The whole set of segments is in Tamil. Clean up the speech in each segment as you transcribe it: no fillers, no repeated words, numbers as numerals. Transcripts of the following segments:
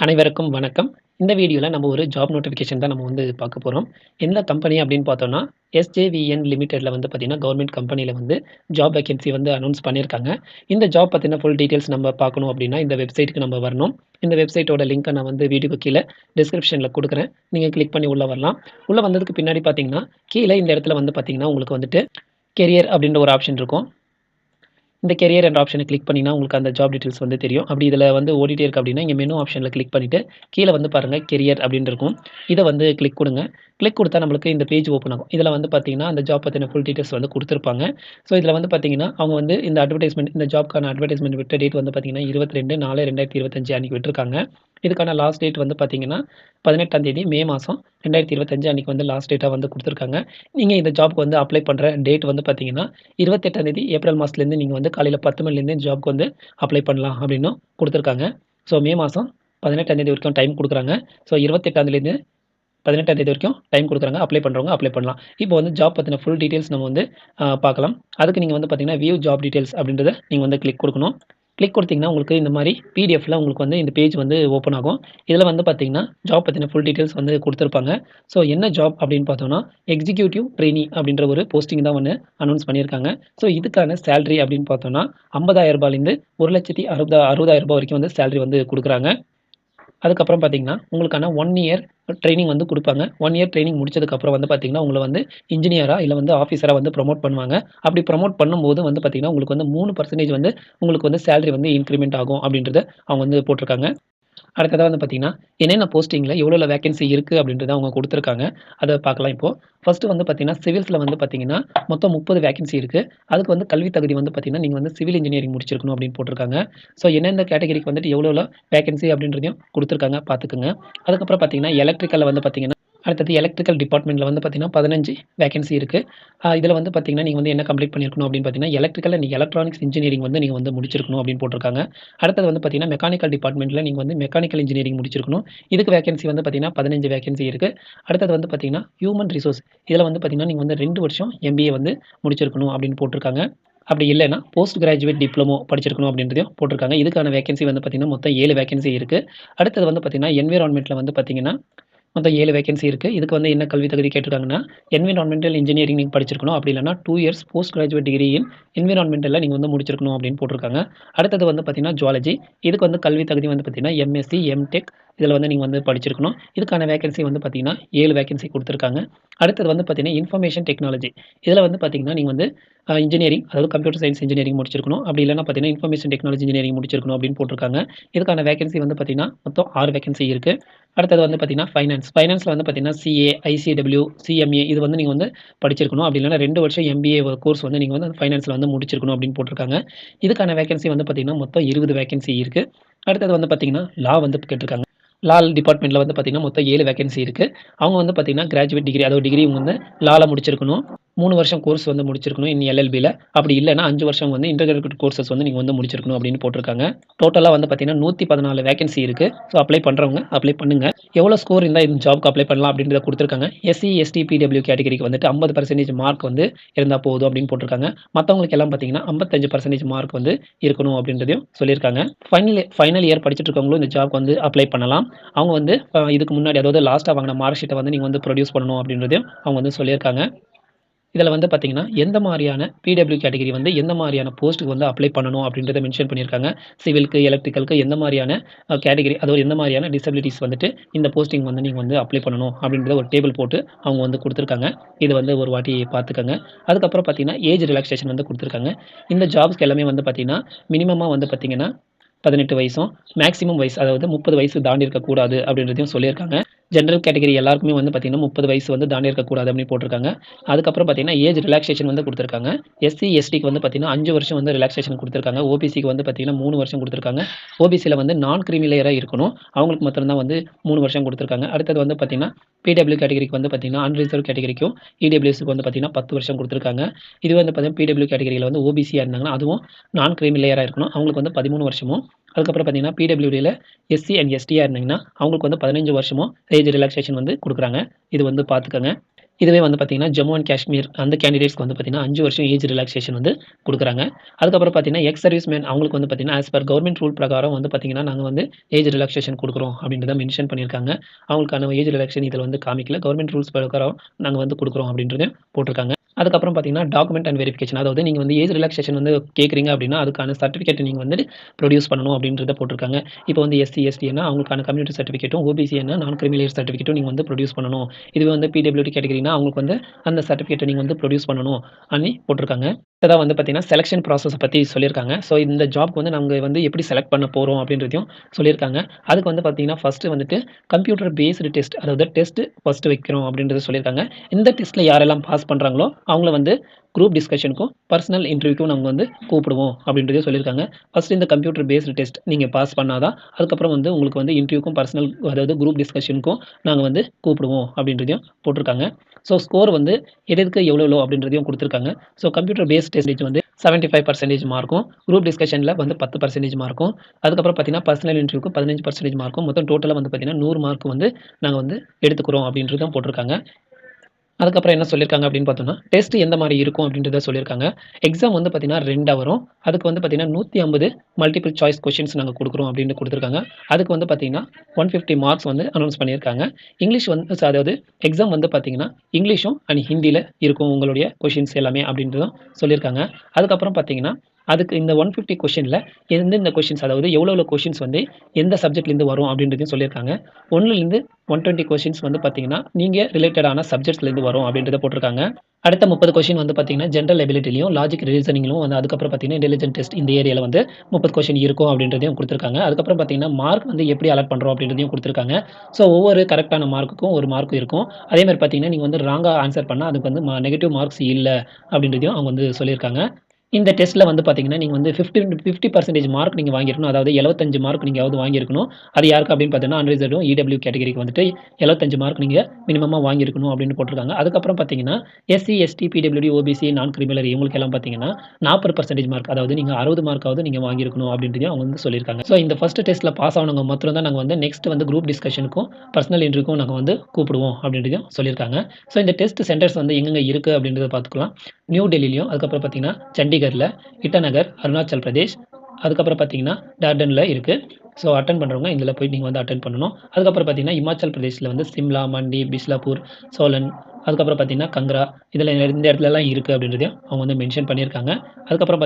அனைவருக்கும் வணக்கம். இந்த வீடியோல நம்ம ஒரு ஜாப் நோட்டிஃபிகேஷன் தான் நம்ம வந்து பார்க்க போறோம். எந்த கம்பெனி அப்படின்னு பார்த்தோம்னா, எஸ்ஜேவிஎன் லிமிடெட்ல வந்து பார்த்தீங்கன்னா, கவர்ன்மென்ட் கம்பெனில வந்து ஜாப் வேக்கன்சி வந்து அனௌன்ஸ் பண்ணியிருக்காங்க. இந்த ஜாப் பத்தின ஃபுல் டீட்டெயில்ஸ் நம்ம பார்க்கணும் அப்படின்னா, இந்த வெப்சைட்க்கு நம்ம வரணும். இந்த வெப்சைட்டோட லிங்க்க நான் வந்து வீடியோக்கு கீழ டிஸ்கிரிப்ஷன்ல குடுக்குறேன். நீங்க கிளிக் பண்ணி உள்ள வரலாம். உள்ள வந்ததுக்கு பின்னாடி பார்த்தீங்கன்னா, கீழ இந்த இடத்துல வந்து பார்த்தீங்கன்னா, உங்களுக்கு வந்துட்டு கேரியர் அப்படின்ற ஒரு ஆப்ஷன் இருக்கும். இந்த கேரியர் என்ற ஆப்ஷனை கிளிக் பண்ணிங்கன்னா உங்களுக்கு அந்த ஜாப் டீட்டெயில்ஸ் வந்து தெரியும். அப்படி இதில வந்து ஓடிட்டே இருக்கு அப்படின்னா, இங்க மெனு ஆப்ஷன்ல கிளிக் பண்ணிட்டு, கீழ வந்து பாருங்க கேரியர் அப்படின்னு இருக்கும். இத வந்து கிளிக் குடுங்க. கிளிக் குடுத்தா நம்மளுக்கு இந்த பேஜ் ஓப்பன் ஆகும். இதில வந்து பார்த்தீங்கன்னா, அந்த ஜாப் பத்தின ஃபுல் டீட்டெயில்ஸ் வந்து குடுத்திருப்பாங்க. ஸோ இதில வந்து பார்த்தீங்கன்னா, அவங்க வந்து இந்த அட்வர்டைஸ்மென்ட் இந்த ஜாப்க்கான அட்வர்டைஸ்மென்ட் விட்ட டேட் வந்து பார்த்தீங்கன்னா, 22/4/2025 அன்னைக்கு விட்டுருக்காங்க. இதுக்கான லாஸ்ட் டேட் வந்து பார்த்தீங்கன்னா, 18ஆம் தேதி மே மாசம் 2025 அன்னைக்கு வந்து லாஸ்ட் டேட்டா வந்து குடுத்துருக்காங்க. நீங்க இந்த ஜாப்க்கு வந்து அப்ளை பண்ற டேட் வந்து பார்த்தீங்கன்னா, 28ஆம் தேதி ஏப்ரல் மாசத்துலேருந்து நீங்க வந்து காலையில 10 மணிலேருந்து இந்த ஜாப்க்கு வந்து அப்ளை பண்ணலாம் அப்டின்னும் குடுத்துருக்காங்க. ஸோ மே மாசம் 18ஆம் தேதி வரைக்கும் டைம் குடுக்குறாங்க. ஸோ 28ஆம் தேதிலேருந்து 18ஆம் தேதி வரைக்கும் டைம் குடுக்குறாங்க. அப்ளை பண்றவங்க அப்ளை பண்ணலாம். இப்போ வந்து ஜாப் பத்தின ஃபுல் டீட்டெயில்ஸ் நம்ம வந்து பார்க்கலாம். அதுக்கு நீங்க வந்து பார்த்தீங்கன்னா, வியூ ஜாப் டீட்டெயில்ஸ் அப்டின்றத நீங்க வந்து கிளிக் குடுக்கணும். கிளிக் குடுத்தீங்கன்னா, உங்களுக்கு இந்த மாரி பிடிஎஃப்ல உங்களுக்கு வந்து இந்த பேஜ் வந்து ஓப்பன் ஆகும். இதில வந்து பார்த்தீங்கன்னா, ஜாப் பத்தின ஃபுல் டீட்டெயில்ஸ் வந்து குடுத்திருப்பாங்க. ஸோ என்ன ஜாப் அப்படின்னு பார்த்தோம்னா, எக்ஸிக்யூட்டிவ் ட்ரெய்னி அப்படின்ற ஒரு போஸ்டிங் தான் ஒண்ணு அனௌன்ஸ் பண்ணியிருக்காங்க. ஸோ இதுக்கான சேலரி அப்படின்னு பார்த்தோம்னா, ரூ. 50,000லேருந்து ரூ. 1,60,000 வரைக்கும் வந்து சேலரி வந்து குடுக்குறாங்க. அதுக்கப்புறம் பார்த்தீங்கன்னா, உங்களுக்கான 1 இயர் ட்ரெய்னிங் வந்து குடுப்பாங்க. 1 இயர் ட்ரெய்னிங் முடிச்சதுக்கப்புறம் வந்து பார்த்தீங்கன்னா, உங்கள வந்து இன்ஜினியரா இல்ல வந்து ஆஃபீசரா வந்து புரமோட் பண்ணுவாங்க. அப்படி புரமோட் பண்ணும்போது வந்து பார்த்தீங்கன்னா, உங்களுக்கு வந்து 3% வந்து உங்களுக்கு வந்து சேலரி வந்து இன்கிரிமென்ட் ஆகும் அப்படின்றத அவங்க வந்து போட்டிருக்காங்க. அடுத்ததா வந்து பார்த்தீங்கன்னா, என்னென்ன போஸ்டிங்கில எவ்வளோ வேக்கன்சி இருக்கு அப்படின்றத அவங்க குடுத்துருக்காங்க. அத பார்க்கலாம் இப்போ. ஃபர்ஸ்ட்டு வந்து பார்த்தீங்கன்னா, சிவில்ஸ்ல வந்து பார்த்தீங்கன்னா, மொத்தம் 30 வேக்கன்சி இருக்கு. அதுக்கு வந்து கல்வி தகுதி வந்து பார்த்தீங்கன்னா, நீங்க வந்து சிவில் இன்ஜினியரிங் முடிச்சிருக்கணும் அப்படின்னு போட்டிருக்காங்க. ஸோ எந்தெந்த கேட்டகரிக்கு வந்துட்டு எவ்வளோ வேக்கன்சி அப்படின்றதையும் குடுத்துருக்காங்க பார்த்துக்கங்க. அதுக்கப்புறம் பார்த்தீங்கன்னா, எலக்ட்ரிக்கல்ல வந்து பார்த்தீங்கன்னா, அடுத்தது எலக்ட்ரிக்கல் டிபார்ட்மெண்ட்ல வந்து பார்த்தீங்கன்னா, 15 வேக்கன்சி இருக்கு. இதில வந்து பார்த்தீங்கன்னா, நீங்க வந்து என்ன கம்ப்ளீட் பண்ணியிருக்கணும் அப்படின்னு பார்த்தீங்கன்னா, எலக்ட்ரிக்கல் அண்ட் எலக்ட்ரானிக்ஸ் இன்ஜினியரிங் வந்து நீங்க வந்து முடிச்சிருக்கணும் அப்படின்னு போட்டிருக்காங்க. அடுத்தது வந்து பார்த்தீங்கன்னா, மெக்கானிக்கல் டிபார்ட்மெண்ட்ல நீங்க வந்து மெக்கானிக்கல் இன்ஜினியரிங் முடிச்சிருக்கணும். இதுக்கு வேக்கன்சி வந்து பார்த்தீங்கன்னா, 15 வேக்கன்சி இருக்கு. அடுத்தது வந்து பார்த்தீங்கன்னா, ஹியூமன் ரிசோர்ஸ் இதில வந்து பார்த்தீங்கன்னா, நீங்க வந்து 2 வருஷம் எம்பிஏ வந்து முடிச்சிருக்கணும் அப்படின்னு போட்டிருக்காங்க. அப்படி இல்லன்னா, போஸ்ட் கிராஜுவேட் டிப்ளமோ படிச்சிருக்கணும் அப்படின்றதையும் போட்டிருக்காங்க. இதுக்கான வேக்கன்சி வந்து பார்த்தீங்கன்னா, மொத்தம் 7 வேக்கன்சி இருக்கு. அடுத்தது வந்து பார்த்தீங்கன்னா, என்வைரன்மென்ட்ல வந்து பார்த்தீங்கன்னா மொத்தம் 7 வேக்கன்சி இருக்கு. இதுக்கு வந்து என்ன கல்வி தகுதி கேட்டிருக்காங்கன்னா, என்விரான்மென்டல் இன்ஜினியரிங் நீங்க படிச்சிருக்கணும். அப்படி இல்லன்னா 2 years post graduate degree in என்விரான்மென்டல்ல நீங்க வந்து முடிச்சிருக்கணும் அப்படின்னு போட்டிருக்காங்க. அடுத்தது வந்து பார்த்தீங்கன்னா, ஜூவாலஜி இதுக்கு வந்து கல்வி தகுதி வந்து பார்த்தீங்கன்னா, எம்எஸ்சி, எம்டெக் இதில வந்து நீங்க வந்து படிச்சிருக்கணும். இதுக்கான வேக்கன்சி வந்து பார்த்தீங்கன்னா, 7 வேக்கன்சி குடுத்துருக்காங்க. அடுத்தது வந்து பார்த்தீங்கன்னா, இன்ஃபர்மேஷன் டெக்னாலஜி இதில வந்து பார்த்தீங்கன்னா, நீங்க வந்து இன்ஜினியரிங் அதாவது கம்ப்யூட்டர் சயன்ஸ் இன்ஜினியரிங் முடிச்சிருக்கணும். அப்படி இல்லன்னா பார்த்தீங்கன்னா, இன்ஃபர்மேஷன் டெக்னாலஜி இன்ஜினியரிங் முடிச்சிருக்கணும் அப்படின்னு போட்டிருக்காங்க. இதுக்கான வேக்கன்சி வந்து பார்த்தீங்கன்னா, மொத்தம் 6 வேக்கன்சி இருக்கு. அடுத்தது வந்து பார்த்தீங்கன்னா, ஃபைனான்ஸ்ல வந்து பார்த்தீங்கன்னா, சிஏ, ஐசிடபிள்யூ, சிஎம்ஏ இது வந்து நீங்க வந்து படிச்சிருக்கணும். அப்படி இல்லன்னா 2 வருஷம் எம்பிஏ கோர்ஸ் வந்து நீங்க வந்து ஃபைனான்ஸ்ல வந்து முடிச்சிருக்கணும் அப்படின்னு போட்டிருக்காங்க. இதுக்கான வேக்கன்சி வந்து பார்த்தீங்கன்னா, மொத்தம் 20 வேக்கன்சி இருக்கு. அடுத்தது வந்து பார்த்தீங்கன்னா, லா வந்து கேட்டிருக்காங்க. டிபார்ட்மெண்ட்ல வந்து பார்த்தீங்கன்னா, மொத்தம் 7 வேக்கன்சி இருக்கு. அவங்க வந்து பார்த்தீங்கன்னா, கிராஜுவேட் டிகிரி அதாவது டிகிரி வந்து லால முடிச்சிருக்கணும். 3 வருஷம் கோர்ஸ் வந்து முடிச்சிருக்கணும் இன் எல்எல்பில. அப்படி இல்லன்னா 5 வருஷம் வந்து இன்டகிரேட்டட் கோர்ஸஸ் வந்து நீங்க வந்து முடிச்சிருக்கணும் அப்படின்னு போட்டிருக்காங்க. டோட்டலா வந்து பார்த்தீங்கன்னா, 114 வேக்கன்சி இருக்கு. ஸோ அப்ளை பண்றவங்க அப்ளை பண்ணுங்க. எவ்வளோ ஸ்கோர் இருந்தா இந்த ஜாப்க்கு அப்ளை பண்ணலாம் அப்படின்றத குடுத்துருக்காங்க. எஸ்சி, எஸ்டி, பிடபிள்யூ கேட்டகரிக்கு வந்துட்டு 50% மார்க் வந்து இருந்தா போதும் அப்படின்னு போட்டிருக்காங்க. மத்தவங்களுக்கு எல்லாம் பார்த்தீங்கன்னா, 55% மார்க் வந்து இருக்கணும் அப்படின்றதையும் சொல்லியிருக்காங்க. ஃபைனல் இயர் படிச்சுட்டு இருக்கவங்களும் இந்த ஜாப்க்கு வந்து அப்ளை பண்ணலாம். அவங்க வந்து இதுக்கு முன்னாடி அதாவது லாஸ்ட்டா வாங்குன மார்க் ஷீட்ட வந்து நீங்க வந்து ப்ரொடியூஸ் பண்ணணும் அப்படின்றதையும் அவங்க வந்து சொல்லியிருக்காங்க. இதில வந்து பார்த்தீங்கன்னா, எந்த மாரியான பிடபிள்யூ கேட்டகரி வந்து எந்த மாரியான போஸ்ட்டுக்கு வந்து அப்ளை பண்ணணும் அப்படின்றத மென்ஷன் பண்ணியிருக்காங்க. சிவில்க்கு, எலக்ட்ரிக்கலுக்கு எந்த மாரியான கேட்டகரி அதாவது எந்த மாரியான டிசபிலிட்டீஸ் வந்துட்டு இந்த போஸ்டிங் வந்து நீங்க வந்து அப்ளை பண்ணணும் அப்படின்றத ஒரு டேபிள் போட்டு அவங்க வந்து குடுத்துருக்காங்க. இது வந்து ஒரு வாட்டி பார்த்துக்கங்க. அதுக்கப்புறம் பார்த்தீங்கன்னா, ஏஜ் ரிலாக்சேஷன் வந்து குடுத்துருக்காங்க. இந்த ஜாப்ஸ்க்கு எல்லாமே வந்து பார்த்தீங்கன்னா, மினிமமா வந்து பார்த்தீங்கன்னா 18 வயசும், மேக்ஸிமம் வயசு அதாவது 30 வயசு தாண்டி இருக்கக்கூடாது அப்படின்றதையும் சொல்லியிருக்காங்க. ஜெனரல் கேட்டகரி எல்லாருக்குமே வந்து பார்த்தீங்கன்னா, 30 வயசு வந்து தாண்டி இருக்கக்கூடாது அப்படின்னு போட்டிருக்காங்க. அதுக்கப்புறம் பார்த்தீங்கன்னா, ஏஜ் ரிலாக்சேஷன் வந்து குடுத்துருக்காங்க. எஸ்சி, எஸ்டிக்கு வந்து பார்த்தீங்கன்னா 5 வருஷம் வந்து ரிலாக்சேஷன் குடுத்துருக்காங்க. ஓபிசிக்கு வந்து பார்த்தீங்கன்னா 3 வருஷம் குடுத்துருக்காங்க. ஓபிசில வந்து நான் கிரீமி லேயரா இருக்கணும். அவங்களுக்கு மாத்திரம் தான் வந்து 3 வருஷம் குடுத்துருக்காங்க. அடுத்தது வந்து பார்த்தீங்கன்னா, பிடபிள்யூ கேட்டகரிக்கு வந்து பார்த்தீங்கன்னா, அன்ரிசர்வ்ட் கேட்டகரிக்கும், இடபிள்யூஎஸ்க்கு வந்து பார்த்தீங்கன்னா 10 வருஷம் குடுத்துருக்காங்க. இது வந்து பார்த்தீங்கன்னா, பிடபிள்யூ கேட்டகரியில வந்து ஓபிசியா இருந்தாங்கன்னா, அதுவும் நான் கிரீமி லேயரா இருக்கணும். அவங்களுக்கு வந்து 13 வருஷமும், அதுக்கப்புறம் பார்த்தீங்கன்னா, பிடபிள்யூடில எஸ்சி அண்ட் எஸ்டியா இருந்தீங்கன்னா, அவங்களுக்கு வந்து 15 வருஷமும் ஏஜ் ரிலாக்சேஷன் வந்து குடுக்குறாங்க. இது வந்து பார்த்துக்கங்க. இதுவே வந்து பார்த்தீங்கன்னா, ஜம்மு அண்ட் காஷ்மீர் அந்த கேண்டிடேட்ஸ்க்கு வந்து பார்த்தீங்கன்னா, 5 வருஷம் ஏஜ் ரிலாக்சேஷன் வந்து குடுக்குறாங்க. அதுக்கப்புறம் பார்த்தீங்கன்னா, எக்ஸ் சர்வீஸ் மேன் அவங்களுக்கு வந்து பார்த்தீங்கன்னா, ஆஸ் பர் கவர்ன்மென்ட் ரூல் பிரகாரம் வந்து பார்த்தீங்கன்னா, நாங்க வந்து ஏஜ் ரிலாக்சேஷன் குடுக்குறோம் அப்படின்றத மென்ஷன் பண்ணியிருக்காங்க. அவங்களுக்கான ஏஜ் ரிலாக்சேஷன் இதில வந்து காமிக்கல. கவர்ன்மென்ட் ரூல்ஸ் பிரகாரம் நாங்க வந்து குடுக்குறோம் அப்படின்றதையும் போட்டிருக்காங்க. அதுக்கப்புறம் பார்த்தீங்கன்னா, டாக்குமெண்ட் அண்ட் வெரிஃபிகேஷன் அதாவது நீங்க வந்து ஏஜ் ரிலாக்சேஷன் வந்து கேட்குறீங்க அப்படின்னா, அதுக்கான சர்டிஃபிகேட் நீங்க வந்து ப்ரொடியூஸ் பண்ணணும் அப்படின்றத போட்டிருக்காங்க. இப்போ வந்து எஸ்சி, எஸ்டின்னா அவங்களுக்கான கம்யூனிட்டி சர்டிஃபிகேட்டும், ஓபிசின்னா நான் கிரிமினல் ஏஜ் சர்டிஃபிகேட்டும் நீங்க வந்து ப்ரொடியூஸ் பண்ணணும். இதுவே வந்து பிடபிள்யூடி கேட்டகரினா அவங்களுக்கு வந்து அந்த சர்டிஃபிகேட்ட நீங்க வந்து ப்ரொடியூஸ் பண்ணணும் அப்டின்னு போட்டிருக்காங்க. அடுத்ததா வந்து பார்த்தீங்கன்னா, செலக்ஷன் ப்ராசஸ பத்தி சொல்லியிருக்காங்க. ஸோ இந்த ஜாப்க்கு வந்து நாங்க வந்து எப்படி செலக்ட் பண்ண போறோம் அப்படின்றதையும் சொல்லியிருக்காங்க. அதுக்கு வந்து பார்த்தீங்கன்னா, ஃபர்ஸ்ட்டு வந்துட்டு கம்ப்யூட்டர் பேஸ்டு டெஸ்ட் அதாவது டெஸ்ட் ஃபர்ஸ்ட்டு வைக்கிறோம் அப்படின்றத சொல்லியிருக்காங்க. இந்த டெஸ்ட்ல யாரெல்லாம் பாஸ் பண்றாங்களோ, அவங்கள வந்து குரூப் டிஸ்கஷனுக்கும், பர்சனல் இன்டர்வியூக்கும் நாங்க வந்து கூப்பிடுவோம் அப்படின்றதையும் சொல்லியிருக்காங்க. ஃபர்ஸ்ட்டு இந்த கம்ப்யூட்டர் பேஸ்டு டெஸ்ட் நீங்க பாஸ் பண்ணா தான், அதுக்கப்புறம் வந்து உங்களுக்கு வந்து இன்டர்வியூக்கும், பர்சனல் அதாவது குரூப் டிஸ்கஷனுக்கும் நாங்க வந்து கூப்பிடுவோம் அப்படின்றதையும் போட்டிருக்காங்க. ஸோ ஸ்கோர் வந்து எதுக்கு எவ்வளோ அப்படின்றதையும் குடுத்துருக்காங்க. ஸோ கம்ப்யூட்டர் பேஸ்ட் டெஸ்ட் வந்து 75% மார்க்கும், குரூப் டிஸ்கஷன்ல வந்து 10% மார்க்கும், அதுக்கப்புறம் பார்த்தீங்கன்னா, பர்சனல் இன்டர்வியூக்கு 15% மார்க்கும், மொத்தம் டோட்டலா வந்து பார்த்தீங்கன்னா, 100 மார்க் வந்து நாங்க வந்து எடுத்துக்கிறோம் அப்படின்றதும் போட்டிருக்காங்க. அதுக்கப்புறம் என்ன சொல்லியிருக்காங்க அப்படின்னு பார்த்தோம்னா, டெஸ்ட் எந்த மாரி இருக்கும் அப்படின்றத சொல்லியிருக்காங்க. எக்ஸாம் வந்து பார்த்தீங்கன்னா 2 வரும். அதுக்கு வந்து பார்த்தீங்கன்னா 150 மல்டிபிள் சாய்ஸ் கொஸ்டின்ஸ் நாங்க குடுக்குறோம் அப்படின்னு குடுத்துருக்காங்க. அதுக்கு வந்து பார்த்தீங்கன்னா 150 மார்க்ஸ் வந்து அனௌன்ஸ் பண்ணியிருக்காங்க. இங்கிலீஷ் வந்து அதாவது எக்ஸாம் வந்து பார்த்தீங்கன்னா, இங்கிலீஷும் அண்ட் ஹிந்தியில இருக்கும் உங்களுடைய கொஸ்டின்ஸ் எல்லாமே அப்படின்றதும் சொல்லியிருக்காங்க. அதுக்கப்புறம் பார்த்தீங்கன்னா, அதுக்கு இந்த 150 கொஸ்டின்ல எந்தெந்த கொஸ்டின்ஸ் அதாவது எவ்வளோ கொஸ்டின்ஸ் வந்து எந்த சப்ஜெக்ட்லேருந்து வரும் அப்படின்றதையும் சொல்லியிருக்காங்க. 1லேருந்து 120 கொஸ்டின்ஸ் வந்து பார்த்தீங்கன்னா, நீங்க ரிலேட்டடான சப்ஜெக்ட்ஸ்லேருந்து வரும் அப்படின்றத போட்டிருக்காங்க. அடுத்த 30 கொஸ்டின் வந்து பார்த்தீங்கன்னா, ஜெனரல் எபிலிட்டிலயும், லாஜிக் ரீசனிங்லும் வந்து அதுக்கப்புறம் பார்த்தீங்கன்னா, இன்டெலிஜென்ட் டெஸ்ட் இந்த ஏரியால வந்து 30 கொஸ்டின் இருக்கும் அப்படின்றதையும் குடுத்துருக்காங்க. அதுக்கப்புறம் பார்த்தீங்கன்னா, மார்க் வந்து எப்படி அலாட் பண்றோம் அப்படின்றதையும் குடுத்துருக்காங்க. ஸோ ஒவ்வொரு கரெக்ட்டான மார்க்குக்கும் ஒரு மார்க் இருக்கும். அதே மாரி பார்த்தீங்கன்னா, நீங்க வந்து ராங்கா ஆன்ஸர் பண்ணா அதுக்கு வந்து நெகட்டிவ் மார்க்ஸ் இல்ல அப்படின்றதையும் அவங்க வந்து சொல்லியிருக்காங்க. இந்த டெஸ்ட்ல வந்து பார்த்தீங்கன்னா, நீங்க வந்து 50% மார்க் நீங்க வாங்கியிருக்கணும். அதாவது 75 மார்க் நீங்கயாவது வாங்கியிருக்கணும். அது யாருக்கு அப்படின்னு பார்த்தீங்கன்னா, அன்ரிசர்வ்டும் இடபிள்யூ கேட்டகரிக்கு வந்துட்டு 75 மார்க் நீங்க மினிமமா வாங்கியிருக்கணும் அப்படின்னு போட்டிருக்காங்க. அதுக்கப்புறம் பார்த்தீங்கன்னா, எஸ்சி, எஸ்டி, பிடபிள்யூடி, ஓபிசி, நான் கிரிமினல் இவங்களுக்கெல்லாம் பார்த்தீங்கன்னா, 40% மார்க் அதாவது நீங்க 60 மார்க்காவது நீங்க வாங்கியிருக்கணும் அப்படின்றதையும் அவங்க வந்து சொல்லியிருக்காங்க. ஸோ இந்த ஃபர்ஸ்ட் டெஸ்ட்ல பாஸ் ஆனவங்க மாத்திரம் தான் நாங்க வந்து நெக்ஸ்ட் வந்து குரூப் டிஸ்கஷனுக்கும், பர்சனல் இன்டர்வியூக்கும் நாங்க வந்து கூப்பிடுவோம் அப்படின்றதையும் சொல்லியிருக்காங்க. ஸோ இந்த டெஸ்ட் சென்டர்ஸ் வந்து எங்கெங்க இருக்கு அப்படின்றத பார்த்துக்கலாம். நியூ டெல்லிலயும், அதுக்கப்புறம் பார்த்தீங்கன்னா, சண்டிகர்ல, இட்டாநகர், அருணாச்சல் பிரதேஷ், அதுக்கப்புறம் பார்த்தீங்கன்னா, டார்டன்ல இருக்கு. ஸோ அட்டெண்ட் பண்றவங்க இதுல போய் நீங்க வந்து அட்டெண்ட் பண்ணணும். அதுக்கப்புறம் பார்த்தீங்கன்னா, இமாச்சல் பிரதேஷ்ல வந்து சிம்லா, மண்டி, பிஸ்லாபூர், சோலன், அதுக்கப்புறம் பார்த்தீங்கன்னா, கங்ரா இதுல இந்த இடத்துலலாம் இருக்கு அப்படின்றதையும் அவங்க வந்து மென்ஷன் பண்ணியிருக்காங்க. அதுக்கப்புறம்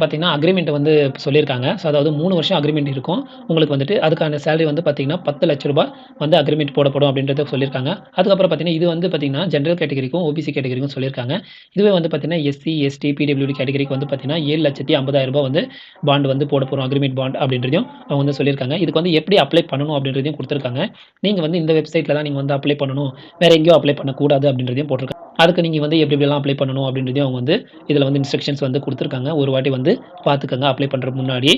பார்த்தீங்கன்னா, அக்ரீமெண்ட் வந்து சொல்லியிருக்காங்க. ஸோ அதாவது 3 வருஷம் அக்ரீமெண்ட் இருக்கும். உங்களுக்கு வந்துட்டு அதுக்கான சேலரி வந்து பார்த்தீங்கன்னா, ரூ. 10,00,000 வந்து அக்ரீமெண்ட் போடப்படும் அப்படின்றத சொல்லியிருக்காங்க. அதுக்கப்புறம் பார்த்தீங்கன்னா, இது வந்து பார்த்தீங்கன்னா, ஜெனரல் கேட்டகரிக்கும், ஓபிசி கேட்டகரிக்கும் சொல்லியிருக்காங்க. இதுவே வந்து பார்த்தீங்கன்னா, எஸ்சி, எஸ்டி, பிடபிள்யூடி கேட்டகரிக்கு வந்து பார்த்தீங்கன்னா, ரூ. 7,50,000 வந்து பாண்ட் வந்து போட போறோம். அக்ரீமெண்ட் பாண்ட் அப்படின்றதையும் அவங்க வந்து சொல்லியிருக்காங்க. இதுக்கு வந்து எப்படி அப்ளை பண்ணணும் அப்படின்றதையும் குடுத்துருக்காங்க. நீங்க வந்து இந்த வெப்சைட்ல தான் நீங்க வந்து அப்ளை பண்ணணும். வேற எங்கேயும் அப்ளை பண்ணக்கூடாது அப்படின்றதையும் போட்டிருக்காங்க. அதுக்கு நீங்க வந்து எப்படி எப்படிலாம் அப்ளை பண்ணணும் அப்படின்றதையும் அவங்க வந்து இதுல வந்து இன்ஸ்ட்ரக்ஷன்ஸ் வந்து குடுத்துருக்காங்க. ஒரு வாட்டி வந்து பார்த்துக்கங்க அப்ளை பண்றதுக்கு முன்னாடி.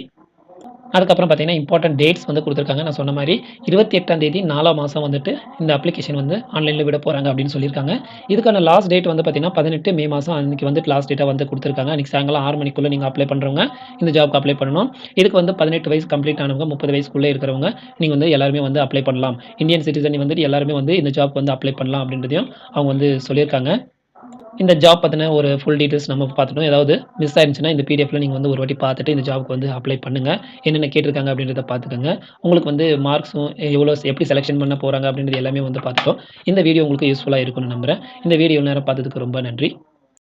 அதுக்கப்புறம் பார்த்தீங்கன்னா, இம்பார்ட்டன்ட் டேட்ஸ் வந்து குடுத்துருக்காங்க. நான் சொன்ன மாரி 28ஆம் தேதி 4ஆம் மாசம் வந்துட்டு இந்த அப்ளிகேஷன் வந்து ஆன்லைன்ல விட போறாங்க அப்படின்னு சொல்லியிருக்காங்க. இதுக்கான லாஸ்ட் டேட் வந்து பார்த்தீங்கன்னா, 18 மே மாசம் அன்னைக்கு வந்துட்டு லாஸ்ட் டேட்டா வந்து குடுத்துருக்காங்க. அன்னைக்கு சாயங்காலம் 6 மணிக்குள்ள நீங்க அப்ளை பண்றவங்க இந்த ஜாப்க்கு அப்ளை பண்ணணும். இதுக்கு வந்து 18 வயசு கம்ப்ளீட் ஆனவங்க, 30 வயசுக்குள்ள இருக்கிறவங்க நீங்க வந்து எல்லாருமே வந்து அப்ளை பண்ணலாம். இந்தியன் சிட்டிசன் வந்துட்டு எல்லாருமே வந்து இந்த ஜாப்க்கு வந்து அப்ளை பண்ணலாம் அப்படின்றதையும் அவங்க வந்து சொல்லியிருக்காங்க. இந்த ஜாப் பத்தின ஒரு ஃபுல் டீட்டெயில்ஸ் நம்ம பார்த்துட்டோம். ஏதாவது மிஸ் ஆயிருந்துச்சுன்னா, இந்த பிடிஎஃப்ல நீங்க வந்து ஒரு வாட்டி பார்த்துட்டு இந்த ஜாப்க்கு வந்து அப்ளை பண்ணுங்க. என்னென்ன கேட்டிருக்காங்க அப்படின்றத பார்த்துக்கங்க. உங்களுக்கு வந்து மார்க்ஸும் எப்படி செலக்ஷன் பண்ண போறாங்க அப்படின்றது எல்லாமே வந்து பார்த்துட்டோம். இந்த வீடியோ உங்களுக்கு யூஸ்ஃபுல்லா இருக்கும்னு நம்புறேன். இந்த வீடியோ இவ்வளவு நேரம் பார்த்ததுக்கு ரொம்ப நன்றி.